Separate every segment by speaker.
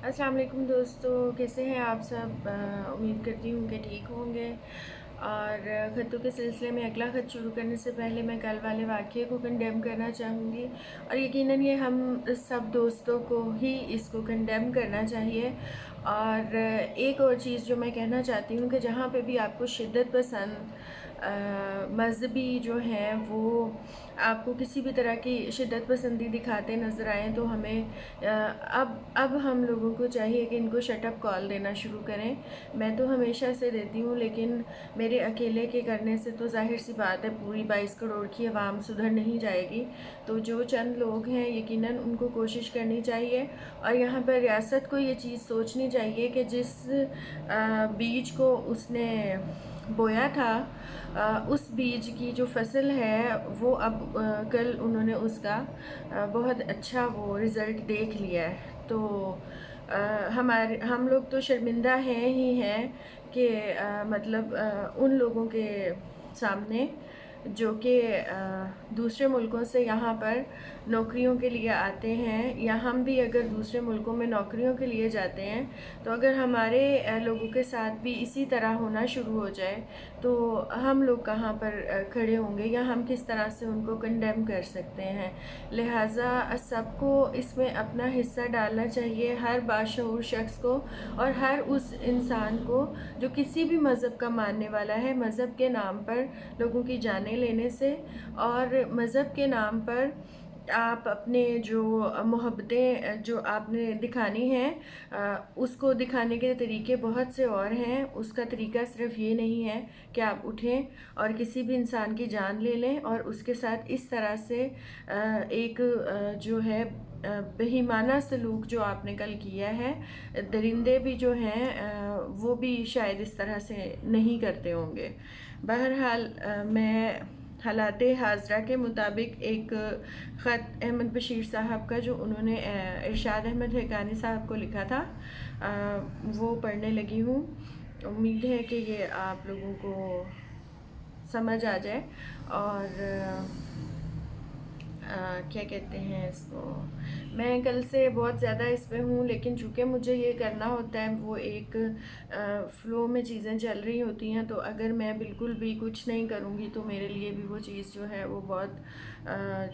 Speaker 1: السلام علیکم دوستو، کیسے ہیں آپ سب؟ امید کرتی ہوں کہ ٹھیک ہوں گے۔ اور خطوں کے سلسلے میں اگلا خط شروع کرنے سے پہلے میں کل والے واقعے کو کنڈیم کرنا چاہوں گی، اور یقیناً یہ ہم سب دوستوں کو ہی اس کو کنڈیم کرنا چاہیے۔ اور ایک اور چیز جو میں کہنا چاہتی ہوں کہ جہاں پہ بھی آپ کو شدت پسند مذہبی جو ہیں وہ آپ کو کسی بھی طرح کی شدت پسندی دکھاتے نظر آئیں، تو ہمیں اب ہم لوگوں کو چاہیے کہ ان کو شٹ اپ کال دینا شروع کریں۔ میں تو ہمیشہ سے دیتی ہوں، لیکن میرے اکیلے کے کرنے سے تو ظاہر سی بات ہے پوری 22 کروڑ کی عوام سدھر نہیں جائے گی۔ تو جو چند لوگ ہیں یقیناً ان کو کوشش کرنی چاہیے، اور یہاں پر ریاست کو یہ چیز سوچنی چاہیے کہ جس بیج کو اس نے بویا تھا، اس بیج کی جو فصل ہے وہ اب کل انہوں نے اس کا بہت اچھا وہ رزلٹ دیکھ لیا ہے۔ تو ہم لوگ تو شرمندہ ہیں ہی ہیں کہ مطلب ان لوگوں کے سامنے جو کہ دوسرے ملکوں سے یہاں پر نوکریوں کے لیے آتے ہیں، یا ہم بھی اگر دوسرے ملکوں میں نوکریوں کے لیے جاتے ہیں تو اگر ہمارے لوگوں کے ساتھ بھی اسی طرح ہونا شروع ہو جائے تو ہم لوگ کہاں پر کھڑے ہوں گے، یا ہم کس طرح سے ان کو کنڈیم کر سکتے ہیں۔ لہٰذا سب کو اس میں اپنا حصہ ڈالنا چاہیے، ہر باشعور شخص کو اور ہر اس انسان کو جو کسی بھی مذہب کا ماننے والا ہے۔ مذہب کے نام پر لوگوں کی جانیں لینے سے اور مذہب کے نام پر آپ اپنے جو محبتیں جو آپ نے دکھانی ہیں اس کو دکھانے کے طریقے بہت سے اور ہیں۔ اس کا طریقہ صرف یہ نہیں ہے کہ آپ اٹھیں اور کسی بھی انسان کی جان لے لیں اور اس کے ساتھ اس طرح سے ایک جو ہے بہیمانہ سلوک جو آپ نے کل کیا ہے۔ درندے بھی جو ہیں وہ بھی شاید اس طرح سے نہیں کرتے ہوں گے۔ بہرحال میں حالات حاضرہ کے مطابق ایک خط احمد بشیر صاحب کا جو انہوں نے ارشاد احمد حقانی صاحب کو لکھا تھا وہ پڑھنے لگی ہوں۔ امید ہے کہ یہ آپ لوگوں کو سمجھ آ جائے، اور کیا کہتے ہیں اس کو، میں کل سے بہت زیادہ اس پہ ہوں، لیکن چونکہ مجھے یہ کرنا ہوتا ہے، وہ ایک فلو میں چیزیں چل رہی ہوتی ہیں، تو اگر میں بالکل بھی کچھ نہیں کروں گی تو میرے لیے بھی وہ چیز جو ہے وہ بہت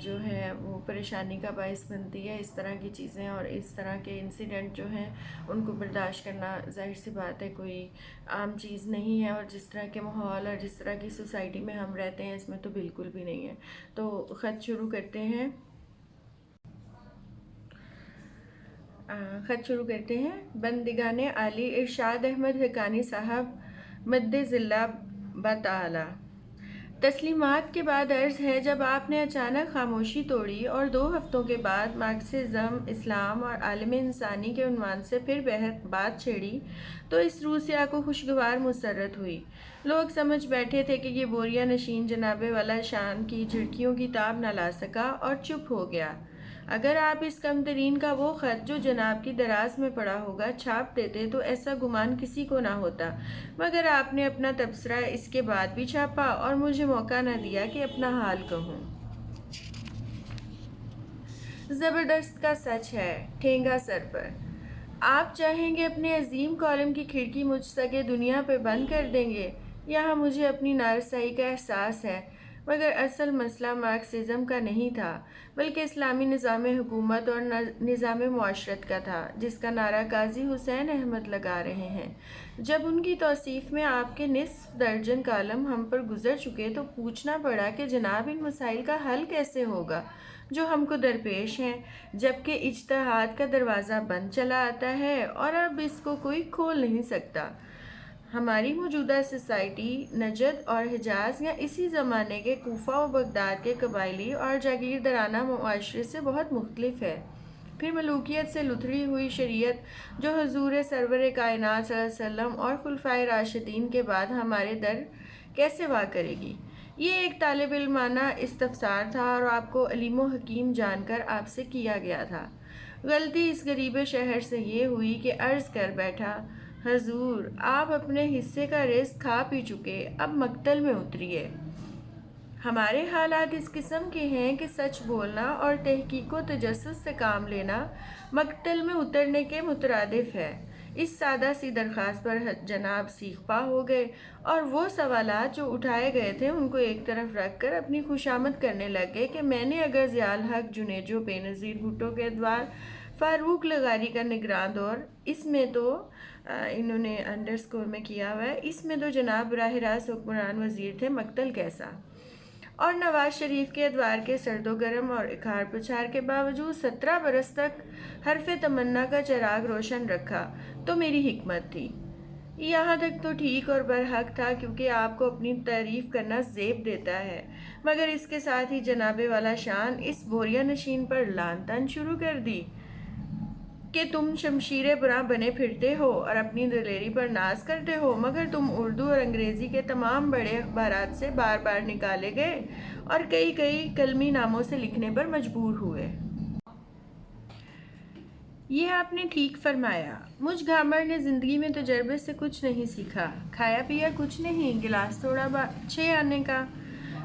Speaker 1: جو ہے وہ پریشانی کا باعث بنتی ہے۔ اس طرح کی چیزیں اور اس طرح کے انسیڈنٹ جو ہیں ان کو برداشت کرنا ظاہر سی بات ہے کوئی عام چیز نہیں ہے، اور جس طرح کے ماحول اور جس طرح کی سوسائٹی میں ہم رہتے ہیں اس میں تو بالکل بھی نہیں ہے۔ تو خط شروع کرتے ہیں۔ بندگان عالی، ارشاد احمد حقانی صاحب مد ظلہ بطالہ۔ تسلیمات کے بعد عرض ہے، جب آپ نے اچانک خاموشی توڑی اور 2 ہفتوں کے بعد مارکسزم، اسلام اور عالم انسانی کے عنوان سے پھر بات چھیڑی تو اس روسیہ کو خوشگوار مسرت ہوئی۔ لوگ سمجھ بیٹھے تھے کہ یہ بوریا نشین جناب والا شان کی جھڑکیوں کی تاب نہ لا سکا اور چپ ہو گیا۔ اگر آپ اس کم ترین کا وہ خط جو جناب کی دراز میں پڑا ہوگا چھاپ دیتے تو ایسا گمان کسی کو نہ ہوتا، مگر آپ نے اپنا تبصرہ اس کے بعد بھی چھاپا اور مجھے موقع نہ دیا کہ اپنا حال کہوں۔ زبردست کا سچ ہے، ٹھینگا سر پر۔ آپ چاہیں گے اپنے عظیم کالم کی کھڑکی مجھ سگے دنیا پہ بند کر دیں گے؟ یہاں مجھے اپنی نارسائی کا احساس ہے، مگر اصل مسئلہ مارکسزم کا نہیں تھا، بلکہ اسلامی نظام حکومت اور نظام معاشرت کا تھا، جس کا نعرہ قاضی حسین احمد لگا رہے ہیں۔ جب ان کی توصیف میں آپ کے نصف درجن کالم ہم پر گزر چکے تو پوچھنا پڑا کہ جناب ان مسائل کا حل کیسے ہوگا جو ہم کو درپیش ہیں، جبکہ اجتہاد کا دروازہ بند چلا آتا ہے اور اب اس کو کوئی کھول نہیں سکتا۔ ہماری موجودہ سوسائٹی نجد اور حجاز یا اسی زمانے کے کوفہ و بغداد کے قبائلی اور جاگیردارانہ معاشرے سے بہت مختلف ہے۔ پھر ملوکیت سے لتھڑی ہوئی شریعت جو حضور سرور کائنات صلی اللہ علیہ وسلم اور خلفائے راشدین کے بعد ہمارے در کیسے وا کرے گی؟ یہ ایک طالب علمانہ استفسار تھا اور آپ کو علیم و حکیم جان کر آپ سے کیا گیا تھا۔ غلطی اس غریب شہر سے یہ ہوئی کہ عرض کر بیٹھا، حضور آپ اپنے حصے کا رزق کھا پی چکے، اب مقتل میں اتریے۔ ہمارے حالات اس قسم کے ہیں کہ سچ بولنا اور تحقیق و تجسس سے کام لینا مقتل میں اترنے کے مترادف ہے۔ اس سادہ سی درخواست پر جناب سیخ پا ہو گئے اور وہ سوالات جو اٹھائے گئے تھے ان کو ایک طرف رکھ کر اپنی خوشامد کرنے لگ گئے کہ میں نے اگر ضیاء الحق جنیجو بے نظیر بھٹو کے ادوار فاروق لغاری کا نگراں دور، اس میں تو انہوں نے انڈرسکور میں کیا ہوا ہے، اس میں تو جناب براہ راست حکمران وزیر تھے، مقتل کیسا؟ اور نواز شریف کے ادوار کے سرد و گرم اور اکھاڑ پچھاڑ کے باوجود 17 برس تک حرف تمنا کا چراغ روشن رکھا تو میری حکمت تھی۔ یہاں تک تو ٹھیک اور برحق تھا کیونکہ آپ کو اپنی تعریف کرنا زیب دیتا ہے، مگر اس کے ساتھ ہی جناب والا شان اس بوریا نشین پر لعن طعن شروع کر دی کہ تم شمشیر براں بنے پھرتے ہو اور اپنی دلیری پر ناز کرتے ہو، مگر تم اردو اور انگریزی کے تمام بڑے اخبارات سے بار بار نکالے گئے اور کئی کلمی ناموں سے لکھنے پر مجبور ہوئے۔ یہ آپ نے ٹھیک فرمایا۔ مجھ گھامر نے زندگی میں تجربے سے کچھ نہیں سیکھا، کھایا پیا کچھ نہیں، گلاس توڑا 6 آنے کا۔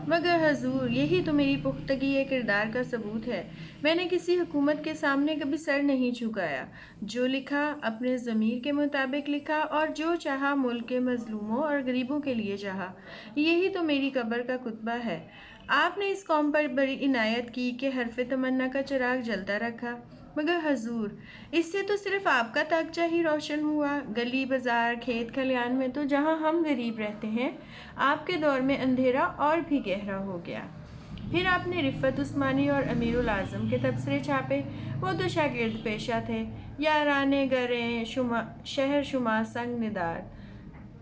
Speaker 1: مگر حضور، یہی تو میری پختگی کردار کا ثبوت ہے۔ میں نے کسی حکومت کے سامنے کبھی سر نہیں جھکایا، جو لکھا اپنے ضمیر کے مطابق لکھا اور جو چاہا ملک کے مظلوموں اور غریبوں کے لیے چاہا۔ یہی تو میری قبر کا کتبہ ہے۔ آپ نے اس قوم پر بڑی عنایت کی کہ حرف تمنا کا چراغ جلتا رکھا، مگر حضور، اس سے تو صرف آپ کا طاقچہ ہی روشن ہوا۔ گلی بازار کھیت کھلیان میں تو جہاں ہم غریب رہتے ہیں، آپ کے دور میں اندھیرا اور بھی گہرا ہو گیا۔ پھر آپ نے رفعت عثمانی اور امیر الاعظم کے تبصرے چھاپے، وہ تو شاگرد پیشہ تھے۔ یارانے گریں شہر شما سنگ ندار،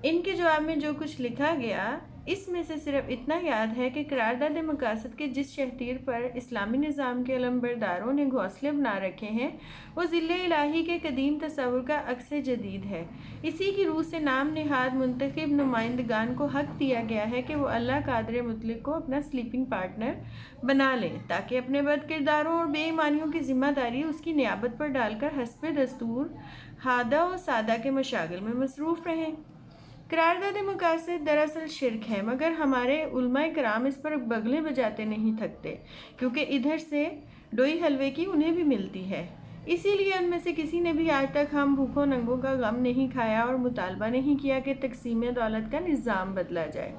Speaker 1: ان کے جواب میں جو کچھ لکھا گیا، اس میں سے صرف اتنا یاد ہے کہ قرارداد مقاصد کے جس شہتیر پر اسلامی نظام کے علمبرداروں نے گھونسلے بنا رکھے ہیں، وہ ذل الہی کے قدیم تصور کا عکس جدید ہے۔ اسی کی روح سے نام نہاد منتخب نمائندگان کو حق دیا گیا ہے کہ وہ اللہ قادر مطلق کو اپنا سلیپنگ پارٹنر بنا لیں تاکہ اپنے بد کرداروں اور بے ایمانیوں کی ذمہ داری اس کی نیابت پر ڈال کر حسب دستور ہادہ و سادہ کے مشاغل میں مصروف رہیں۔ قرارداد مقاصد دراصل شرک ہے، مگر ہمارے علماء کرام اس پر بغلیں بجاتے نہیں تھکتے، کیونکہ ادھر سے ڈوئی حلوے کی انہیں بھی ملتی ہے۔ اسی لیے ان میں سے کسی نے بھی آج تک ہم بھوکھوں ننگوں کا غم نہیں کھایا اور مطالبہ نہیں کیا کہ تقسیم دولت کا نظام بدلا جائے۔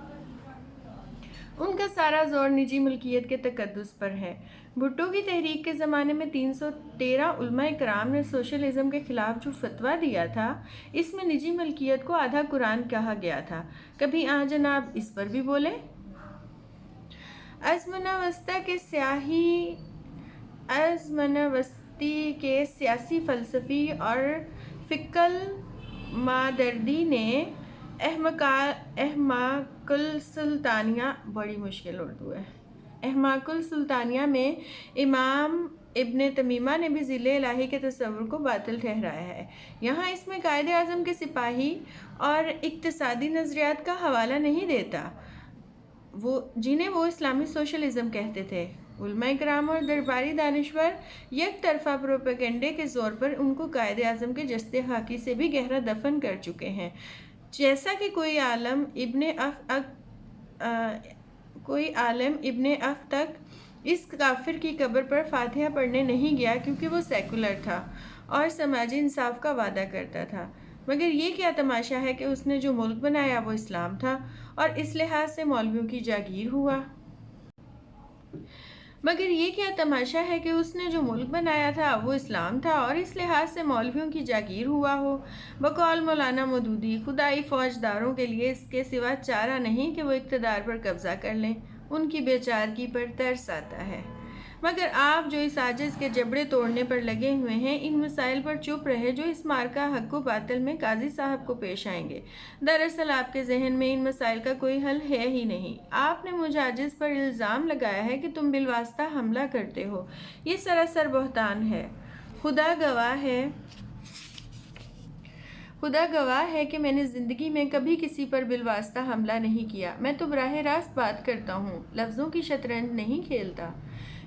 Speaker 1: ان کا سارا زور نجی ملکیت کے تقدس پر ہے۔ بھٹو کی تحریک کے زمانے میں 313 علماء کرام نے سوشلزم کے خلاف جو فتویٰ دیا تھا، اس میں نجی ملکیت کو آدھا قرآن کہا گیا تھا۔ کبھی جناب اس پر بھی بولے؟ ازمنوستی کے سیاسی فلسفی اور فقہ المادردی نے احماق السلطانیہ بڑی مشکل اردو ہے، احماق السلطانیہ میں امام ابن تیمیہ نے بھی ذل الہی کے تصور کو باطل ٹھہرایا ہے۔ یہاں اس میں قائد اعظم کے سپاہی اور اقتصادی نظریات کا حوالہ نہیں دیتا، جنہیں وہ اسلامی سوشلزم کہتے تھے۔ علماء کرام اور درباری دانشور یک طرفہ پروپیگنڈے کے زور پر ان کو قائد اعظم کے جسد خاکی سے بھی گہرا دفن کر چکے ہیں، جیسا کہ کوئی عالم ابن اخ تک اس کافر کی قبر پر فاتحہ پڑھنے نہیں گیا کیونکہ وہ سیکولر تھا اور سماجی انصاف کا وعدہ کرتا تھا۔ مگر یہ کیا تماشا ہے کہ اس نے جو ملک بنایا وہ اسلام تھا اور اس لحاظ سے مولویوں کی جاگیر ہوا۔ مگر یہ کیا تماشا ہے کہ اس نے جو ملک بنایا تھا وہ اسلام تھا اور اس لحاظ سے مولویوں کی جاگیر ہوا ہو۔ بقول مولانا مودودی، خدائی فوجداروں کے لیے اس کے سوا چارہ نہیں کہ وہ اقتدار پر قبضہ کر لیں، ان کی بیچارگی پر ترس آتا ہے۔ مگر آپ جو اس عاجز کے جبڑے توڑنے پر لگے ہوئے ہیں، ان مسائل پر چپ رہے جو اس مارکہ حق و باطل میں قاضی صاحب کو پیش آئیں گے۔ دراصل آپ کے ذہن میں ان مسائل کا کوئی حل ہے ہی نہیں۔ آپ نے مجھ عاجز پر الزام لگایا ہے کہ تم بالواسطہ حملہ کرتے ہو، یہ سراسر بہتان ہے۔ خدا گواہ ہے کہ میں نے زندگی میں کبھی کسی پر بالواسطہ حملہ نہیں کیا، میں تو براہ راست بات کرتا ہوں، لفظوں کی شطرنج نہیں کھیلتا۔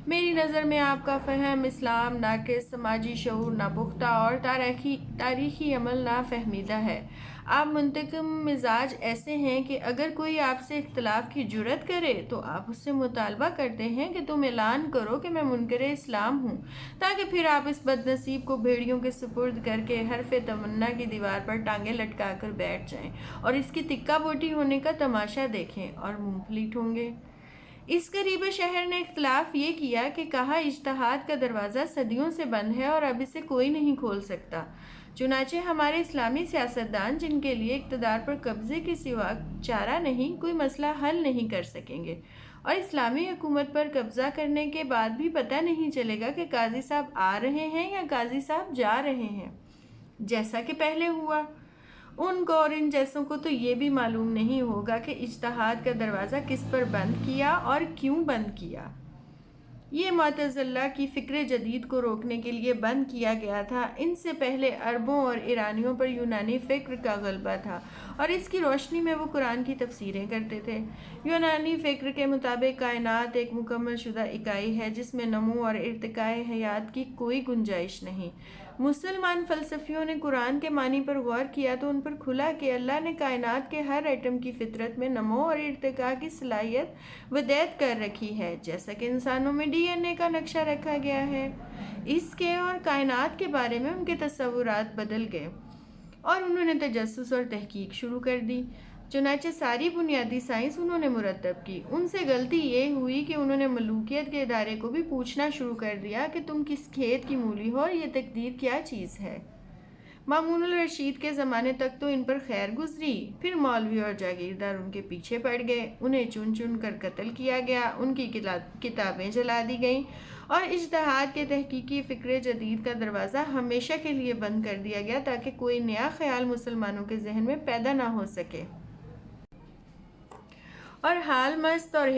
Speaker 1: میری نظر میں آپ کا فہم اسلام ناقص، سماجی شعور ناپختہ اور تاریخی عمل نافہمیدہ ہے۔ آپ منتقم مزاج ایسے ہیں کہ اگر کوئی آپ سے اختلاف کی جرأت کرے تو آپ اس سے مطالبہ کرتے ہیں کہ تم اعلان کرو کہ میں منکر اسلام ہوں، تاکہ پھر آپ اس بد نصیب کو بھیڑیوں کے سپرد کر کے حرف تمنا کی دیوار پر ٹانگیں لٹکا کر بیٹھ جائیں اور اس کی تکہ بوٹی ہونے کا تماشا دیکھیں اور منہ پھلی ٹھونگیں۔ اس غریب شہر نے اختلاف یہ کیا کہ کہا اجتہاد کا دروازہ صدیوں سے بند ہے اور اب اسے کوئی نہیں کھول سکتا۔ چنانچہ ہمارے اسلامی سیاستدان، جن کے لیے اقتدار پر قبضے کے سوا چارہ نہیں، کوئی مسئلہ حل نہیں کر سکیں گے، اور اسلامی حکومت پر قبضہ کرنے کے بعد بھی پتہ نہیں چلے گا کہ قاضی صاحب آ رہے ہیں یا قاضی صاحب جا رہے ہیں، جیسا کہ پہلے ہوا۔ ان کو اور ان جیسوں کو تو یہ بھی معلوم نہیں ہوگا کہ اجتہاد کا دروازہ کس پر بند کیا اور کیوں بند کیا۔ یہ معتزلہ کی فکر جدید کو روکنے کے لیے بند کیا گیا تھا۔ ان سے پہلے عربوں اور ایرانیوں پر یونانی فکر کا غلبہ تھا اور اس کی روشنی میں وہ قرآن کی تفسیریں کرتے تھے۔ یونانی فکر کے مطابق کائنات ایک مکمل شدہ اکائی ہے جس میں نمو اور ارتقاء حیات کی کوئی گنجائش نہیں۔ مسلمان فلسفیوں نے قرآن کے معنی پر غور کیا تو ان پر کھلا کہ اللہ نے کائنات کے ہر ایٹم کی فطرت میں نمو اور ارتقاء کی صلاحیت ودیت کر رکھی ہے، جیسا کہ انسانوں میں ڈی این اے کا نقشہ رکھا گیا ہے۔ اس کے اور کائنات کے بارے میں ان کے تصورات بدل گئے اور انہوں نے تجسس اور تحقیق شروع کر دی۔ چنانچہ ساری بنیادی سائنس انہوں نے مرتب کی۔ ان سے غلطی یہ ہوئی کہ انہوں نے ملوکیت کے ادارے کو بھی پوچھنا شروع کر دیا کہ تم کس کھیت کی مولی ہو اور یہ تقدیر کیا چیز ہے۔ مامون الرشید کے زمانے تک تو ان پر خیر گزری، پھر مولوی اور جاگیردار ان کے پیچھے پڑ گئے، انہیں چن چن کر قتل کیا گیا، ان کی کتابیں جلا دی گئیں اور اجتہاد کے تحقیقی فکر جدید کا دروازہ ہمیشہ کے لیے بند کر دیا گیا تاکہ کوئی نیا خیال مسلمانوں کے ذہن میں پیدا نہ ہو سکے۔ اور حال مست اور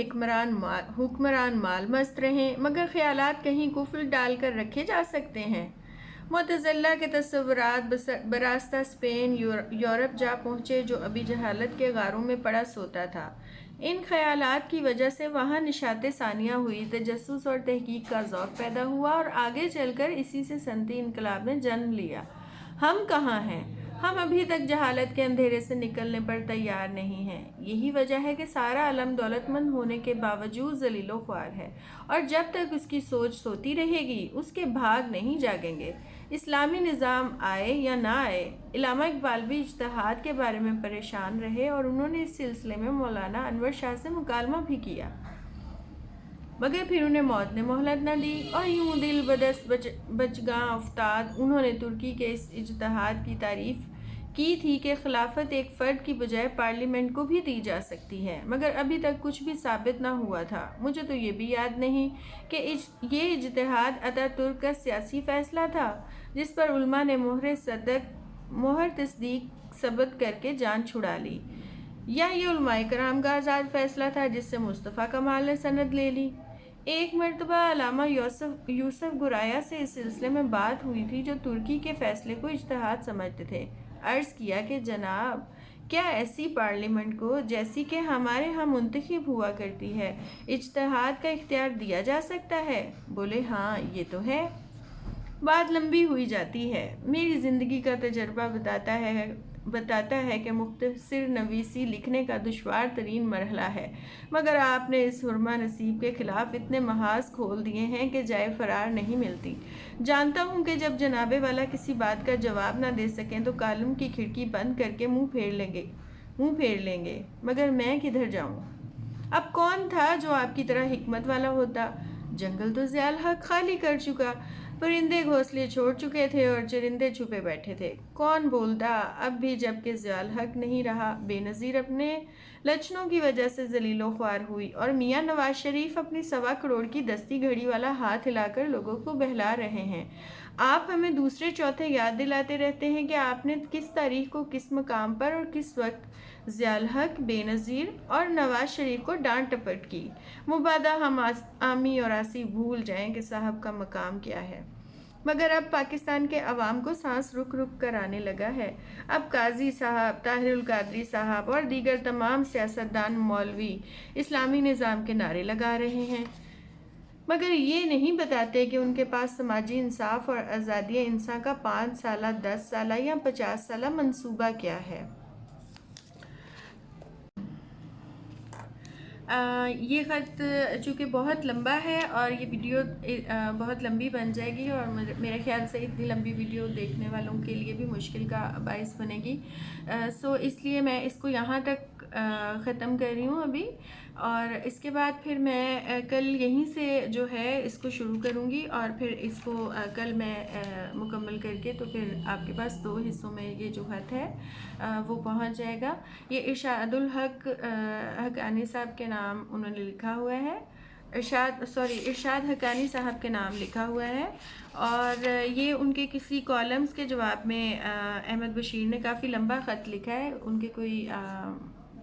Speaker 1: حکمران مال مست رہیں، مگر خیالات کہیں قفل ڈال کر رکھے جا سکتے ہیں۔ معتزلہ کے تصورات براستہ اسپین یورپ جا پہنچے جو ابھی جہالت کے غاروں میں پڑا سوتا تھا۔ ان خیالات کی وجہ سے وہاں نشاط ثانیہ ہوئی، تجسس اور تحقیق کا ذوق پیدا ہوا اور آگے چل کر اسی سے صنعتی انقلاب نے جنم لیا۔ ہم کہاں ہیں؟ ہم ابھی تک جہالت کے اندھیرے سے نکلنے پر تیار نہیں ہیں۔ یہی وجہ ہے کہ سارا عالم دولت مند ہونے کے باوجود ذلیل و خوار ہے، اور جب تک اس کی سوچ سوتی رہے گی اس کے بھاگ نہیں جاگیں گے۔ اسلامی نظام آئے یا نہ آئے، علامہ اقبال بھی اجتہاد کے بارے میں پریشان رہے اور انہوں نے اس سلسلے میں مولانا انور شاہ سے مکالمہ بھی کیا، مگر پھر انہیں موت نے مہلت نہ دی اور یوں دل بدست بچگاں افتاد۔ انہوں نے ترکی کے اس اجتہاد کی تعریف کی تھی کہ خلافت ایک فرد کی بجائے پارلیمنٹ کو بھی دی جا سکتی ہے، مگر ابھی تک کچھ بھی ثابت نہ ہوا تھا۔ مجھے تو یہ بھی یاد نہیں کہ یہ اجتہاد اتا ترک کا سیاسی فیصلہ تھا جس پر علماء نے مہر تصدیق ثبت کر کے جان چھڑا لی، یا یہ علماء کرام کا آزاد فیصلہ تھا جس سے مصطفیٰ کمال نے سند لے لی۔ ایک مرتبہ علامہ یوسف گرایا سے اس سلسلے میں بات ہوئی تھی جو ترکی کے فیصلے کو اجتہاد سمجھتے تھے۔ عرض کیا کہ جناب، کیا ایسی پارلیمنٹ کو جیسی کہ ہمارے ہاں منتخب ہوا کرتی ہے اجتہاد کا اختیار دیا جا سکتا ہے؟ بولے ہاں یہ تو ہے۔ بات لمبی ہوئی جاتی ہے۔ میری زندگی کا تجربہ بتاتا ہے کہ مختصر نویسی لکھنے کا دشوار ترین مرحلہ ہے، مگر آپ نے اس حرمہ نصیب کے خلاف اتنے محاذ کھول دیے ہیں کہ جائے فرار نہیں ملتی۔ جانتا ہوں کہ جب جناب والا کسی بات کا جواب نہ دے سکیں تو کالم کی کھڑکی بند کر کے منہ پھیر لیں گے، مگر میں کدھر جاؤں؟ اب کون تھا جو آپ کی طرح حکمت والا ہوتا؟ جنگل تو ضیاء الحق خالی کر چکا، پرندے گھونسلے چھوڑ چکے تھے اور چرندے چھپے بیٹھے تھے۔ کون بولتا اب بھی جب کہ ضیاء الحق نہیں رہا؟ بے نظیر اپنے لچنوں کی وجہ سے ذلیل و خوار ہوئی اور میاں نواز شریف اپنی 1.25 کروڑ کی دستی گھڑی والا ہاتھ ہلا کر لوگوں کو بہلا رہے ہیں۔ آپ ہمیں دوسرے چوتھے یاد دلاتے رہتے ہیں کہ آپ نے کس تاریخ کو کس مقام پر اور کس وقت ضیاء الحق، بے نظیر اور نواز شریف کو ڈانٹ ٹپٹ کی۔ مبادا ہم عامی اور آسی بھول جائیں کہ صاحب کا مقام کیا ہے، مگر اب پاکستان کے عوام کو سانس رک رک کر آنے لگا ہے۔ اب قاضی صاحب، طاہر القادری صاحب اور دیگر تمام سیاستدان مولوی اسلامی نظام کے نعرے لگا رہے ہیں۔ مگر یہ نہیں بتاتے کہ ان کے پاس سماجی انصاف اور آزادی انسان کا 5 سالہ، 10 سالہ یا 50 سالہ منصوبہ کیا ہے۔ یہ خط چونکہ بہت لمبا ہے اور یہ ویڈیو بہت لمبی بن جائے گی، اور میرے خیال سے اتنی لمبی ویڈیو دیکھنے والوں کے لیے بھی مشکل کا باعث بنے گی، سو اس لیے میں اس کو یہاں تک ختم کر رہی ہوں ابھی، اور اس کے بعد پھر میں کل یہیں سے جو ہے اس کو شروع کروں گی، اور پھر اس کو کل میں مکمل کر کے تو پھر آپ کے پاس 2 حصوں میں یہ جو خط ہے وہ پہنچ جائے گا۔ یہ ارشاد الحق حقانی صاحب کے نام انہوں نے لکھا ہوا ہے، ارشاد حقانی صاحب کے نام لکھا ہوا ہے، اور یہ ان کے کسی کالمز کے جواب میں احمد بشیر نے کافی لمبا خط لکھا ہے، ان کے کوئی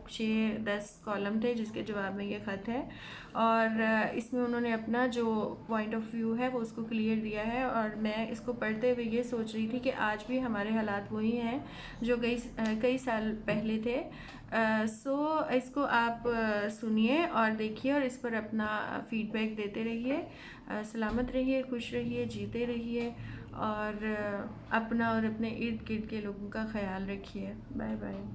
Speaker 1: 6-10 کالم تھے جس کے جواب میں یہ خط ہے، اور اس میں انہوں نے اپنا جو پوائنٹ آف ویو ہے وہ اس کو کلیئر دیا ہے، اور میں اس کو پڑھتے ہوئے یہ سوچ رہی تھی کہ آج بھی ہمارے حالات وہی ہیں جو کئی سال پہلے تھے، سو اس کو آپ سنیے اور دیکھیے اور اس پر اپنا فیڈ بیک دیتے رہیے۔ سلامت رہیے، خوش رہیے، جیتے رہیے، اور اپنا اور اپنے ارد گرد کے لوگوں کا خیال رکھیے۔ Bye bye.